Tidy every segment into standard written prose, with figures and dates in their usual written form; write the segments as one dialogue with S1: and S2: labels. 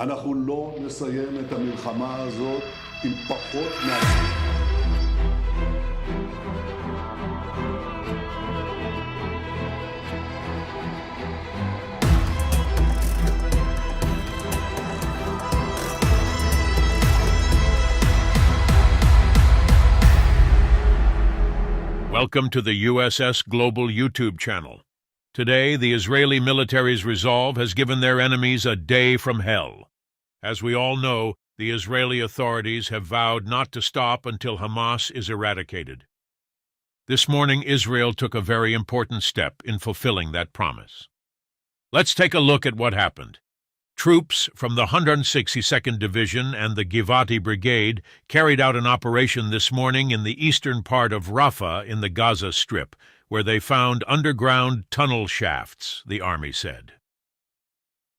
S1: אנחנו לא נסיים את המלחמה הזאת עם פחות
S2: Welcome to the USS Global YouTube channel. Today, the Israeli military's resolve has given their enemies a day from hell. As we all know, the Israeli authorities have vowed not to stop until Hamas is eradicated. This morning, Israel took a very important step in fulfilling that promise. Let's take a look at what happened. Troops from the 162nd Division and the Givati Brigade carried out an operation this morning in the eastern part of Rafah in the Gaza Strip, where they found underground tunnel shafts, the army said.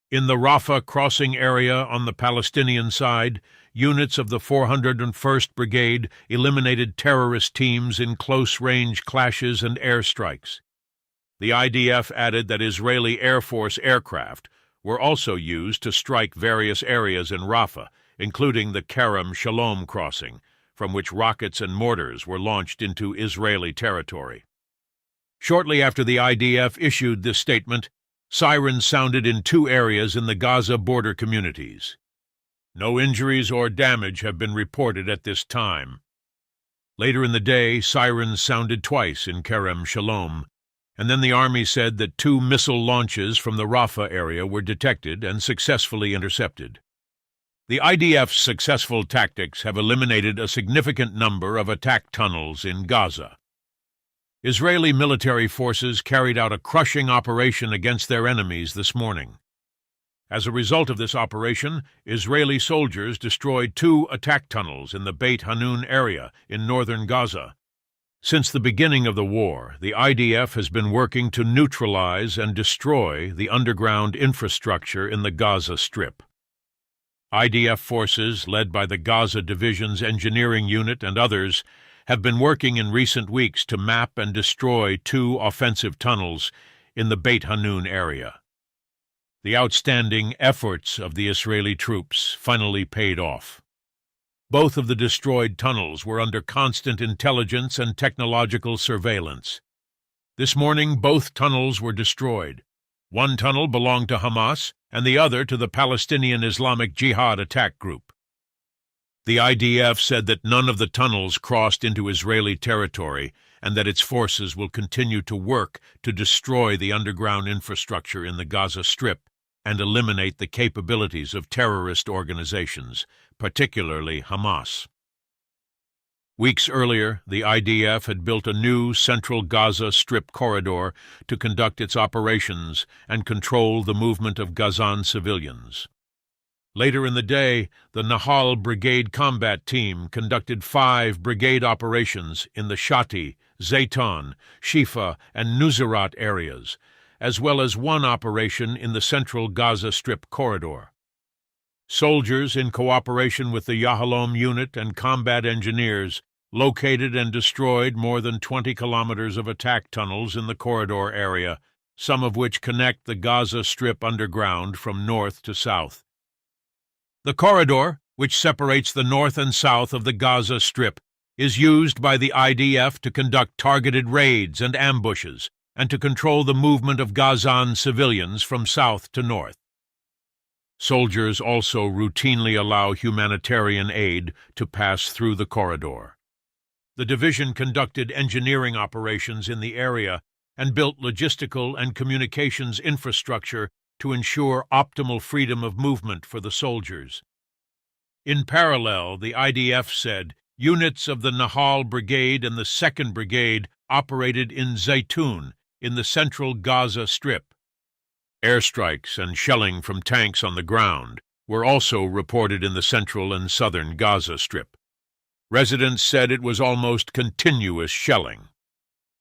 S2: In the Rafah crossing area on the Palestinian side, units of the 401st Brigade eliminated terrorist teams in close-range clashes and airstrikes. The IDF added that Israeli Air Force aircraft were also used to strike various areas in Rafah, including the Kerem Shalom crossing, from which rockets and mortars were launched into Israeli territory. Shortly after the IDF issued this statement, sirens sounded in two areas in the Gaza border communities. No injuries or damage have been reported at this time. Later in the day, sirens sounded twice in Kerem Shalom, and then the army said that 2 missile launches from the Rafah area were detected and successfully intercepted. The IDF's successful tactics have eliminated a significant number of attack tunnels in Gaza. Israeli military forces carried out a crushing operation against their enemies this morning. As a result of this operation, Israeli soldiers destroyed 2 attack tunnels in the Beit Hanun area in northern Gaza. Since the beginning of the war, the IDF has been working to neutralize and destroy the underground infrastructure in the Gaza Strip. IDF forces, led by the Gaza Division's engineering unit and others, have been working in recent weeks to map and destroy 2 offensive tunnels in the Beit Hanun area. The outstanding efforts of the Israeli troops finally paid off. Both of the destroyed tunnels were under constant intelligence and technological surveillance. This morning, both tunnels were destroyed. One tunnel belonged to Hamas, and the other to the Palestinian Islamic Jihad attack group. The IDF said that none of the tunnels crossed into Israeli territory, and that its forces will continue to work to destroy the underground infrastructure in the Gaza Strip and eliminate the capabilities of terrorist organizations, particularly Hamas. Weeks earlier, the IDF had built a new central Gaza Strip corridor to conduct its operations and control the movement of Gazan civilians. Later in the day, the Nahal Brigade combat team conducted 5 brigade operations in the Shati, Zayton, Shifa, and Nuseirat areas, as well as 1 operation in the central Gaza Strip corridor. Soldiers, in cooperation with the Yahalom unit and combat engineers, located and destroyed more than 20 kilometers of attack tunnels in the corridor area, some of which connect the Gaza Strip underground from north to south. The corridor, which separates the north and south of the Gaza Strip, is used by the IDF to conduct targeted raids and ambushes, and to control the movement of Gazan civilians from south to north. Soldiers also routinely allow humanitarian aid to pass through the corridor. The division conducted engineering operations in the area and built logistical and communications infrastructure to ensure optimal freedom of movement for the soldiers. In parallel, the IDF said units of the Nahal Brigade and the 2nd Brigade operated in Zaytun, in the central Gaza Strip. Airstrikes and shelling from tanks on the ground were also reported in the central and southern Gaza Strip. Residents said it was almost continuous shelling.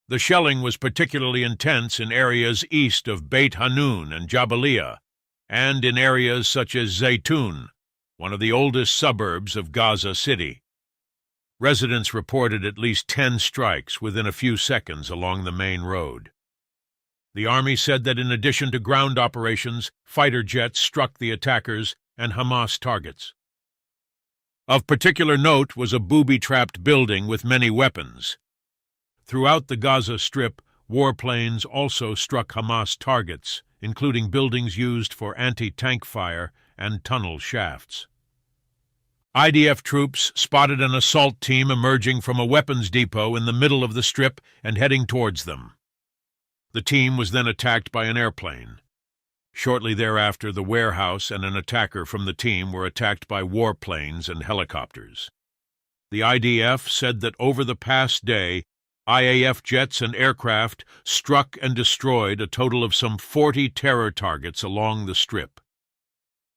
S2: The shelling was particularly intense in areas east of Beit Hanun and Jabalia, and in areas such as Zaytun, one of the oldest suburbs of Gaza City. Residents reported at least 10 strikes within a few seconds along the main road. The Army said that in addition to ground operations, fighter jets struck the attackers and Hamas targets. Of particular note was a booby-trapped building with many weapons. Throughout the Gaza Strip, warplanes also struck Hamas targets, including buildings used for anti-tank fire and tunnel shafts. IDF troops spotted an assault team emerging from a weapons depot in the middle of the Strip and heading towards them. The team was then attacked by an airplane. Shortly thereafter, the warehouse and an attacker from the team were attacked by warplanes and helicopters. The IDF said that over the past day, IAF jets and aircraft struck and destroyed a total of some 40 terror targets along the Strip.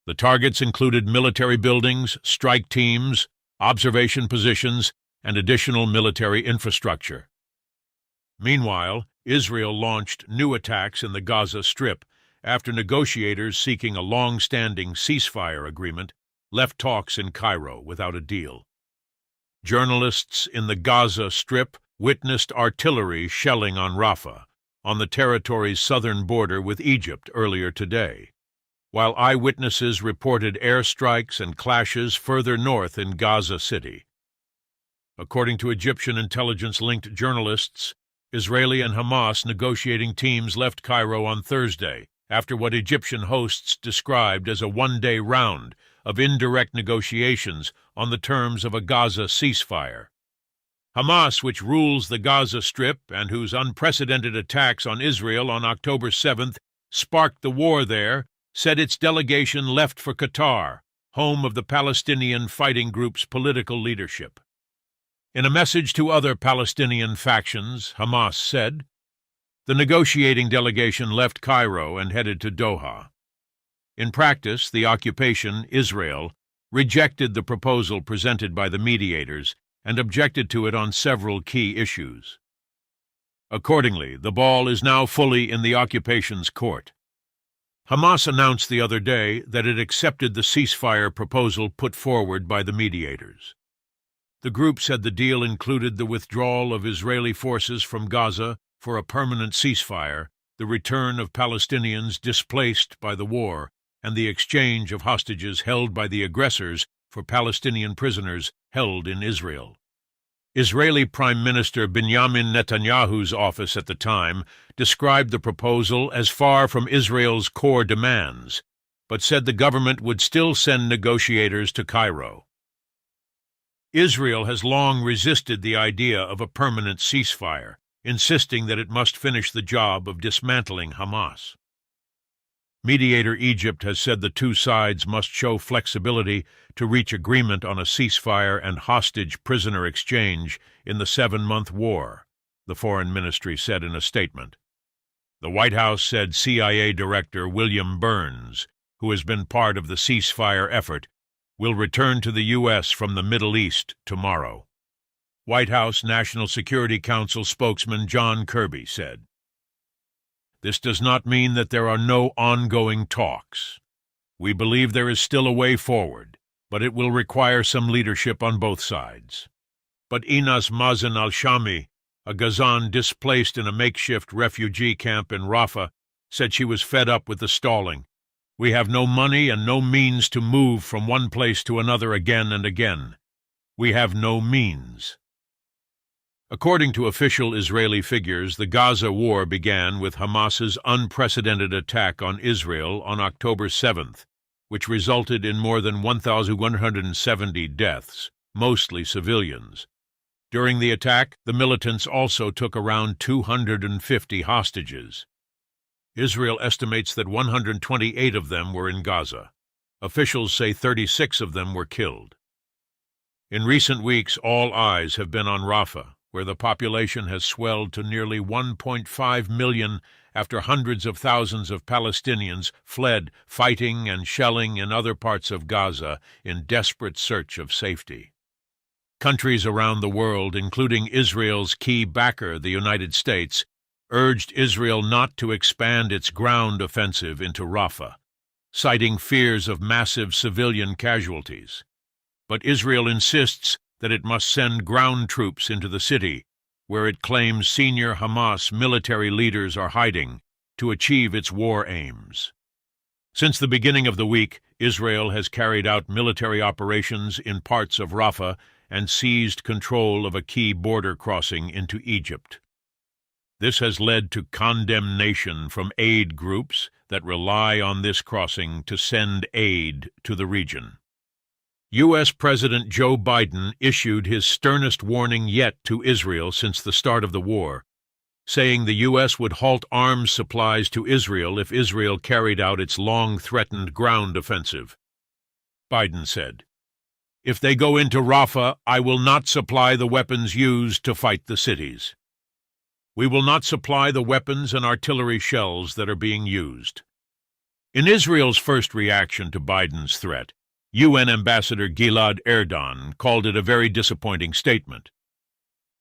S2: The targets included military buildings, strike teams, observation positions, and additional military infrastructure. Meanwhile, Israel launched new attacks in the Gaza Strip after negotiators seeking a long-standing ceasefire agreement left talks in Cairo without a deal. Journalists in the Gaza Strip witnessed artillery shelling on Rafah, on the territory's southern border with Egypt earlier today, while eyewitnesses reported airstrikes and clashes further north in Gaza City. According to Egyptian intelligence-linked journalists, Israeli and Hamas negotiating teams left Cairo on Thursday after what Egyptian hosts described as a one-day round of indirect negotiations on the terms of a Gaza ceasefire. Hamas, which rules the Gaza Strip and whose unprecedented attacks on Israel on October 7th sparked the war there, said its delegation left for Qatar, home of the Palestinian fighting group's political leadership. In a message to other Palestinian factions, Hamas said, the negotiating delegation left Cairo and headed to Doha. In practice, the occupation, Israel, rejected the proposal presented by the mediators and objected to it on several key issues. Accordingly, the ball is now fully in the occupation's court. Hamas announced the other day that it accepted the ceasefire proposal put forward by the mediators. The group said the deal included the withdrawal of Israeli forces from Gaza for a permanent ceasefire, the return of Palestinians displaced by the war, and the exchange of hostages held by the aggressors for Palestinian prisoners held in Israel. Israeli Prime Minister Benjamin Netanyahu's office at the time described the proposal as far from Israel's core demands, but said the government would still send negotiators to Cairo. Israel has long resisted the idea of a permanent ceasefire, insisting that it must finish the job of dismantling Hamas. Mediator Egypt has said the two sides must show flexibility to reach agreement on a ceasefire and hostage prisoner exchange in the 7-month war, the Foreign Ministry said in a statement. The White House said CIA Director William Burns, who has been part of the ceasefire effort, will return to the U.S. from the Middle East tomorrow. White House National Security Council spokesman John Kirby said, "This does not mean that there are no ongoing talks. We believe there is still a way forward, but it will require some leadership on both sides." But Inas Mazen al-Shami, a Gazan displaced in a makeshift refugee camp in Rafah, said she was fed up with the stalling. "We have no money and no means to move from one place to another again and again. We have no means." According to official Israeli figures, the Gaza war began with Hamas's unprecedented attack on Israel on October 7th, which resulted in more than 1,170 deaths, mostly civilians. During the attack, the militants also took around 250 hostages. Israel estimates that 128 of them were in Gaza. Officials say 36 of them were killed. In recent weeks, all eyes have been on Rafah, where the population has swelled to nearly 1.5 million after hundreds of thousands of Palestinians fled fighting and shelling in other parts of Gaza in desperate search of safety. Countries around the world, including Israel's key backer, the United States, urged Israel not to expand its ground offensive into Rafah, citing fears of massive civilian casualties. But Israel insists that it must send ground troops into the city, where it claims senior Hamas military leaders are hiding, to achieve its war aims. Since the beginning of the week, Israel has carried out military operations in parts of Rafah and seized control of a key border crossing into Egypt. This has led to condemnation from aid groups that rely on this crossing to send aid to the region. U.S. President Joe Biden issued his sternest warning yet to Israel since the start of the war, saying the U.S. would halt arms supplies to Israel if Israel carried out its long-threatened ground offensive. Biden said, "If they go into Rafah, I will not supply the weapons used to fight the cities. We will not supply the weapons and artillery shells that are being used." In Israel's first reaction to Biden's threat, UN Ambassador Gilad Erdan called it a very disappointing statement.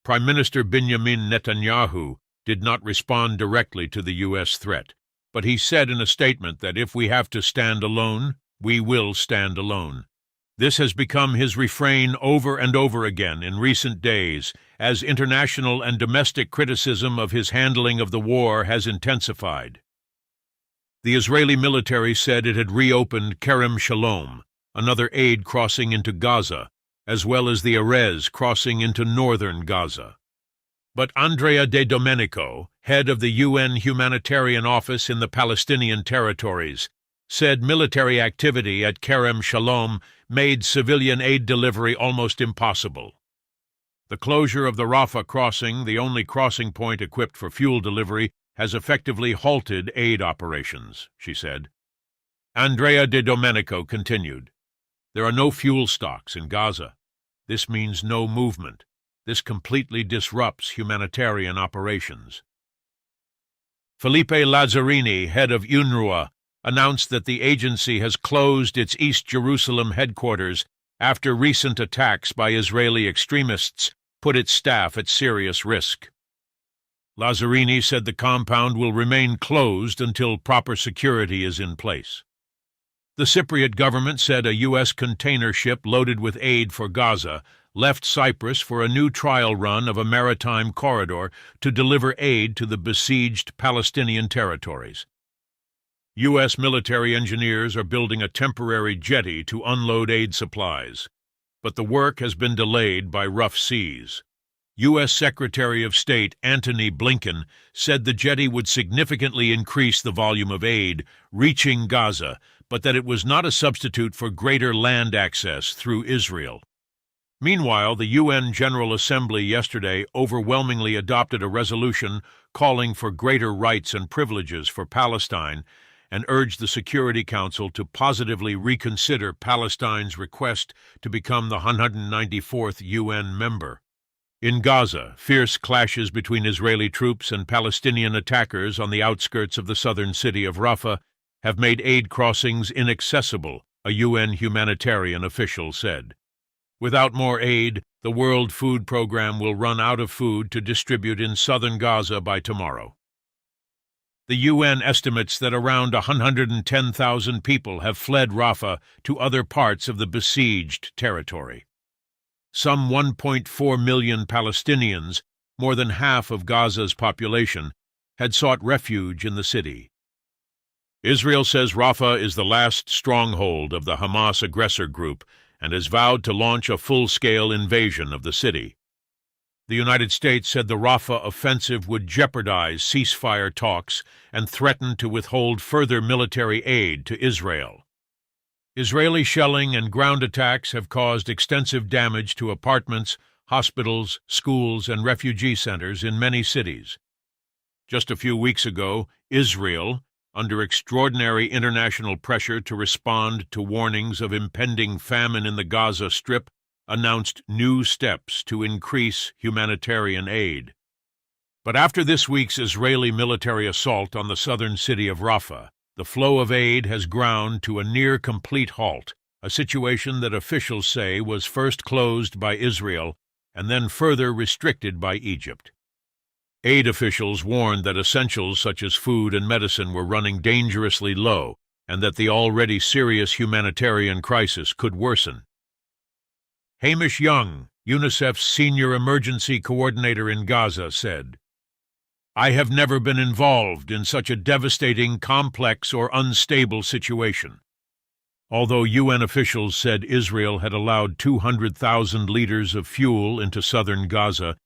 S2: Prime Minister Benjamin Netanyahu did not respond directly to the U.S. threat, but he said in a statement that if we have to stand alone, we will stand alone. This has become his refrain over and over again in recent days, as international and domestic criticism of his handling of the war has intensified. The Israeli military said it had reopened Kerem Shalom, another aid crossing into Gaza, as well as the Erez crossing into northern Gaza. But Andrea De Domenico, head of the UN Humanitarian Office in the Palestinian territories, said military activity at Kerem Shalom made civilian aid delivery almost impossible. The closure of the Rafah crossing, the only crossing point equipped for fuel delivery, has effectively halted aid operations, she said. Andrea De Domenico continued, "There are no fuel stocks in Gaza. This means no movement. This completely disrupts humanitarian operations." Felipe Lazzarini, head of UNRWA, announced that the agency has closed its East Jerusalem headquarters after recent attacks by Israeli extremists put its staff at serious risk. Lazzarini said the compound will remain closed until proper security is in place. The Cypriot government said a U.S. container ship loaded with aid for Gaza left Cyprus for a new trial run of a maritime corridor to deliver aid to the besieged Palestinian territories. U.S. military engineers are building a temporary jetty to unload aid supplies, but the work has been delayed by rough seas. U.S. Secretary of State Antony Blinken said the jetty would significantly increase the volume of aid reaching Gaza, but that it was not a substitute for greater land access through Israel. Meanwhile, the UN General Assembly yesterday overwhelmingly adopted a resolution calling for greater rights and privileges for Palestine and urged the Security Council to positively reconsider Palestine's request to become the 194th UN member. In Gaza, fierce clashes between Israeli troops and Palestinian attackers on the outskirts of the southern city of Rafah have made aid crossings inaccessible, a UN humanitarian official said. Without more aid, the World Food Program will run out of food to distribute in southern Gaza by tomorrow. The UN estimates that around 110,000 people have fled Rafah to other parts of the besieged territory. Some 1.4 million Palestinians, more than half of Gaza's population, had sought refuge in the city. Israel says Rafah is the last stronghold of the Hamas aggressor group and has vowed to launch a full-scale invasion of the city. The United States said the Rafah offensive would jeopardize ceasefire talks and threaten to withhold further military aid to Israel. Israeli shelling and ground attacks have caused extensive damage to apartments, hospitals, schools, and refugee centers in many cities. Just a few weeks ago, Israel, under extraordinary international pressure to respond to warnings of impending famine in the Gaza Strip, announced new steps to increase humanitarian aid. But after this week's Israeli military assault on the southern city of Rafah, the flow of aid has ground to a near-complete halt, a situation that officials say was first closed by Israel and then further restricted by Egypt. Aid officials warned that essentials such as food and medicine were running dangerously low and that the already serious humanitarian crisis could worsen. Hamish Young, UNICEF's senior emergency coordinator in Gaza, said, "I have never been involved in such a devastating, complex, or unstable situation." Although UN officials said Israel had allowed 200,000 liters of fuel into southern Gaza,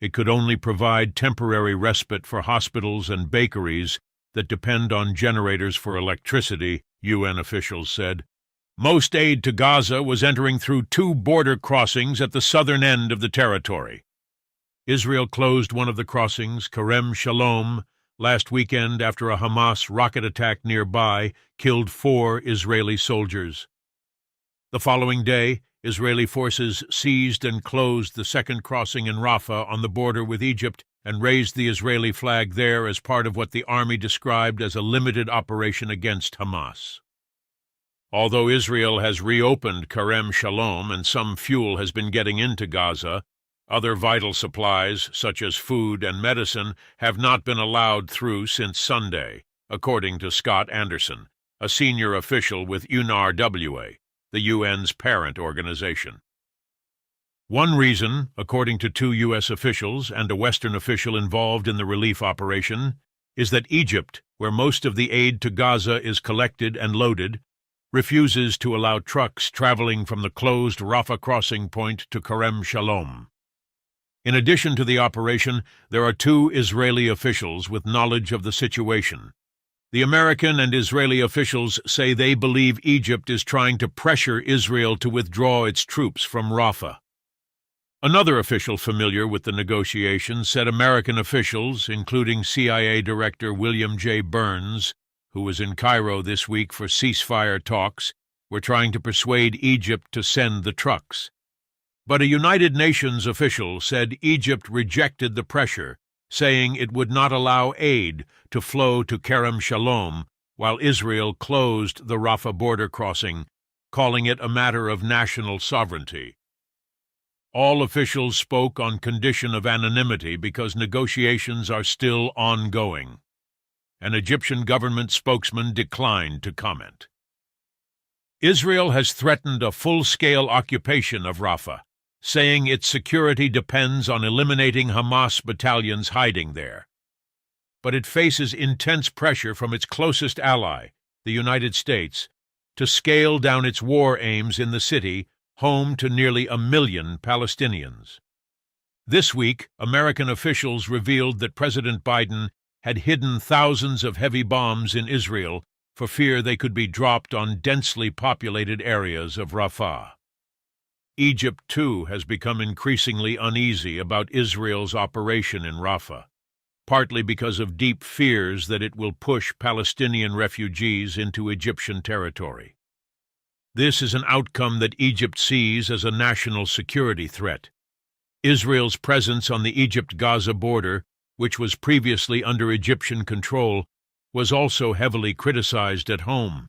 S2: it could only provide temporary respite for hospitals and bakeries that depend on generators for electricity, UN officials said. Most aid to Gaza was entering through 2 border crossings at the southern end of the territory. Israel closed one of the crossings, Kerem Shalom, last weekend after a Hamas rocket attack nearby killed 4 Israeli soldiers. The following day, Israeli forces seized and closed the second crossing in Rafah on the border with Egypt and raised the Israeli flag there as part of what the army described as a limited operation against Hamas. Although Israel has reopened Kerem Shalom and some fuel has been getting into Gaza, other vital supplies, such as food and medicine, have not been allowed through since Sunday, according to Scott Anderson, a senior official with UNRWA, the UN's parent organization. One reason, according to 2 U.S. officials and a Western official involved in the relief operation, is that Egypt, where most of the aid to Gaza is collected and loaded, refuses to allow trucks traveling from the closed Rafah crossing point to Kerem Shalom. In addition to the operation, there are 2 Israeli officials with knowledge of the situation. The American and Israeli officials say they believe Egypt is trying to pressure Israel to withdraw its troops from Rafah. Another official familiar with the negotiations said American officials, including CIA Director William J. Burns, who was in Cairo this week for ceasefire talks, were trying to persuade Egypt to send the trucks. But a United Nations official said Egypt rejected the pressure, saying it would not allow aid to flow to Kerem Shalom while Israel closed the Rafah border crossing, calling it a matter of national sovereignty. All officials spoke on condition of anonymity because negotiations are still ongoing. An Egyptian government spokesman declined to comment. Israel has threatened a full-scale occupation of Rafah, saying its security depends on eliminating Hamas battalions hiding there. But it faces intense pressure from its closest ally, the United States, to scale down its war aims in the city, home to nearly 1 million Palestinians. This week, American officials revealed that President Biden had hidden thousands of heavy bombs in Israel for fear they could be dropped on densely populated areas of Rafah. Egypt, too, has become increasingly uneasy about Israel's operation in Rafah, partly because of deep fears that it will push Palestinian refugees into Egyptian territory. This is an outcome that Egypt sees as a national security threat. Israel's presence on the Egypt-Gaza border, which was previously under Egyptian control, was also heavily criticized at home.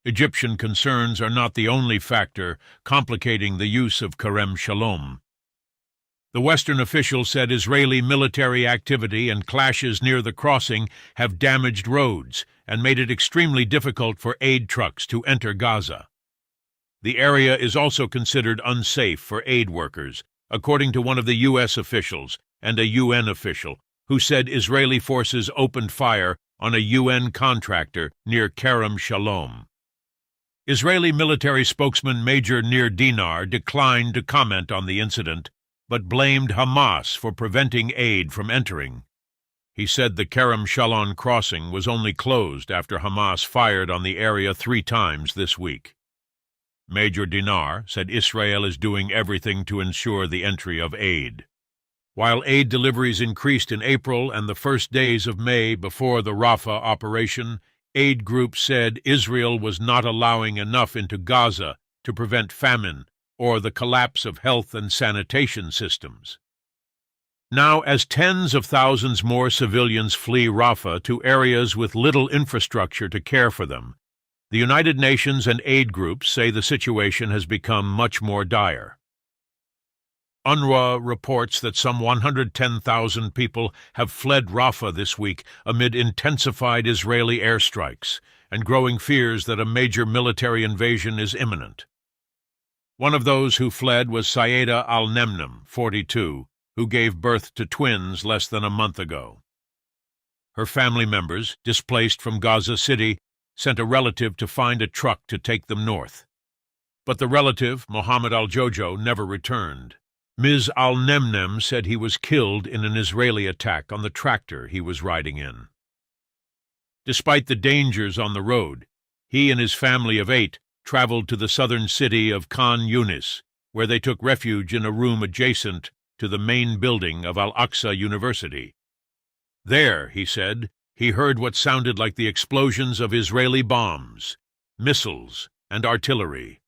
S2: Egyptian concerns are not the only factor complicating the use of Kerem Shalom. The Western official said Israeli military activity and clashes near the crossing have damaged roads and made it extremely difficult for aid trucks to enter Gaza. The area is also considered unsafe for aid workers, according to one of the U.S. officials and a UN official, who said Israeli forces opened fire on a UN contractor near Kerem Shalom. Israeli military spokesman Major Nir Dinar declined to comment on the incident, but blamed Hamas for preventing aid from entering. He said the Kerem Shalom crossing was only closed after Hamas fired on the area 3 times this week. Major Dinar said Israel is doing everything to ensure the entry of aid. While aid deliveries increased in April and the first days of May before the Rafah operation, aid groups said Israel was not allowing enough into Gaza to prevent famine or the collapse of health and sanitation systems. Now, as tens of thousands more civilians flee Rafah to areas with little infrastructure to care for them, the United Nations and aid groups say the situation has become much more dire. UNRWA reports that some 110,000 people have fled Rafah this week amid intensified Israeli airstrikes and growing fears that a major military invasion is imminent. One of those who fled was Saeda al-Nemnem, 42, who gave birth to twins less than a month ago. Her family members, displaced from Gaza City, sent a relative to find a truck to take them north. But the relative, Mohammed al-Jojo, never returned. Ms. al-Nemnem said he was killed in an Israeli attack on the tractor he was riding in. Despite the dangers on the road, he and his family of 8 traveled to the southern city of Khan Yunis, where they took refuge in a room adjacent to the main building of Al-Aqsa University. There, he said, he heard what sounded like the explosions of Israeli bombs, missiles, and artillery.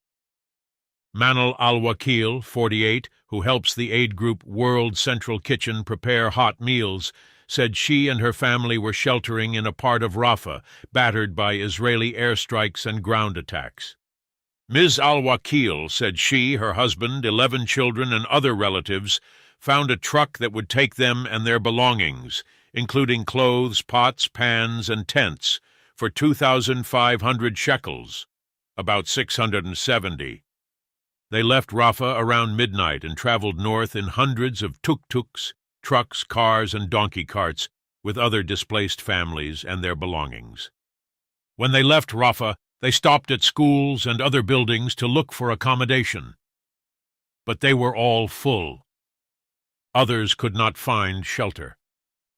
S2: Manal al-Wakil, 48, who helps the aid group World Central Kitchen prepare hot meals, said she and her family were sheltering in a part of Rafah battered by Israeli airstrikes and ground attacks. Ms. al-Wakil said she, her husband, 11 children, and other relatives found a truck that would take them and their belongings, including clothes, pots, pans, and tents, for 2,500 shekels, about 670. They left Rafah around midnight and traveled north in hundreds of tuk-tuks, trucks, cars, and donkey carts with other displaced families and their belongings. When they left Rafah, they stopped at schools and other buildings to look for accommodation. But they were all full. Others could not find shelter.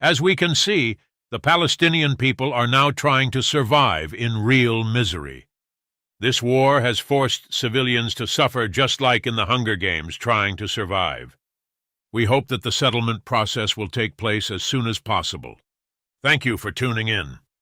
S2: As we can see, the Palestinian people are now trying to survive in real misery. This war has forced civilians to suffer just like in the Hunger Games trying to survive. We hope that the settlement process will take place as soon as possible. Thank you for tuning in.